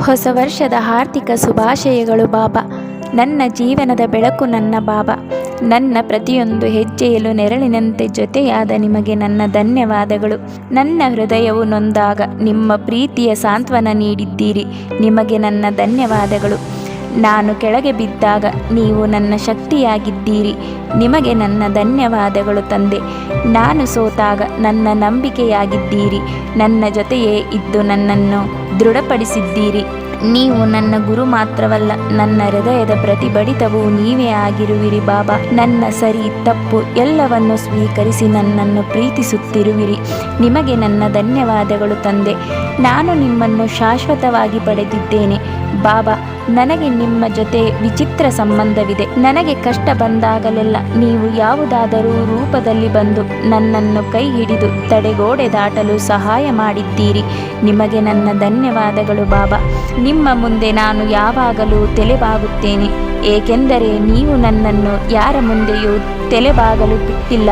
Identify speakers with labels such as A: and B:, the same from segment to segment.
A: ಹೊಸ ವರ್ಷದ ಆರ್ಥಿಕ ಶುಭಾಶಯಗಳು ಬಾಬಾ. ನನ್ನ ಜೀವನದ ಬೆಳಕು ನನ್ನ ಬಾಬಾ. ನನ್ನ ಪ್ರತಿಯೊಂದು ಹೆಜ್ಜೆಯಲ್ಲೂ ನೆರಳಿನಂತೆ ಜೊತೆಯಾದ ನಿಮಗೆ ನನ್ನ ಧನ್ಯವಾದಗಳು. ನನ್ನ ಹೃದಯವು ನೊಂದಾಗ ನಿಮ್ಮ ಪ್ರೀತಿಯ ಸಾಂತ್ವನ ನೀಡಿದ್ದೀರಿ. ನಿಮಗೆ ನನ್ನ ಧನ್ಯವಾದಗಳು. ನಾನು ಕೆಳಗೆ ಬಿದ್ದಾಗ ನೀವು ನನ್ನ ಶಕ್ತಿಯಾಗಿದ್ದೀರಿ. ನಿಮಗೆ ನನ್ನ ಧನ್ಯವಾದಗಳು ತಂದೆ. ನಾನು ಸೋತಾಗ ನನ್ನ ನಂಬಿಕೆಯಾಗಿದ್ದೀರಿ. ನನ್ನ ಜೊತೆಯೇ ಇದ್ದು ನನ್ನನ್ನು ದೃಢಪಡಿಸಿದ್ದೀರಿ. ನೀವು ನನ್ನ ಗುರು ಮಾತ್ರವಲ್ಲ, ನನ್ನ ಹೃದಯದ ಪ್ರತಿ ಬಡಿತವೂ ನೀವೇ ಆಗಿರುವಿರಿ ಬಾಬಾ. ನನ್ನ ಸರಿ ತಪ್ಪು ಎಲ್ಲವನ್ನು ಸ್ವೀಕರಿಸಿ ನನ್ನನ್ನು ಪ್ರೀತಿಸುತ್ತಿರುವಿರಿ. ನಿಮಗೆ ನನ್ನ ಧನ್ಯವಾದಗಳು ತಂದೆ. ನಾನು ನಿಮ್ಮನ್ನು ಶಾಶ್ವತವಾಗಿ ಪಡೆದಿದ್ದೇನೆ ಬಾಬಾ. ನನಗೆ ನಿಮ್ಮ ಜೊತೆ ವಿಚಿತ್ರ ಸಂಬಂಧವಿದೆ. ನನಗೆ ಕಷ್ಟ ಬಂದಾಗಲೆಲ್ಲ ನೀವು ಯಾವುದಾದರೂ ರೂಪದಲ್ಲಿ ಬಂದು ನನ್ನನ್ನು ಕೈ ಹಿಡಿದು ತಡೆಗೋಡೆ ದಾಟಲು ಸಹಾಯ ಮಾಡಿದ್ದೀರಿ. ನಿಮಗೆ ನನ್ನ ಧನ್ಯವಾದಗಳು ಬಾಬಾ. ನಿಮ್ಮ ಮುಂದೆ ನಾನು ಯಾವಾಗಲೂ ತಲೆಬಾಗುತ್ತೇನೆ, ಏಕೆಂದರೆ ನೀವು ನನ್ನನ್ನು ಯಾರ ಮುಂದೆಯೂ ತಲೆಬಾಗಲು ಬಿಟ್ಟಿಲ್ಲ.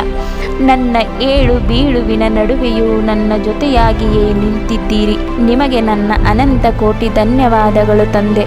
A: ನನ್ನ ಏಳು ಬೀಳುವಿನ ನಡುವೆಯೂ ನನ್ನ ಜೊತೆಯಾಗಿಯೇ ನಿಂತಿದ್ದೀರಿ. ನಿಮಗೆ ನನ್ನ ಅನಂತ ಕೋಟಿ ಧನ್ಯವಾದಗಳು ತಂದೆ.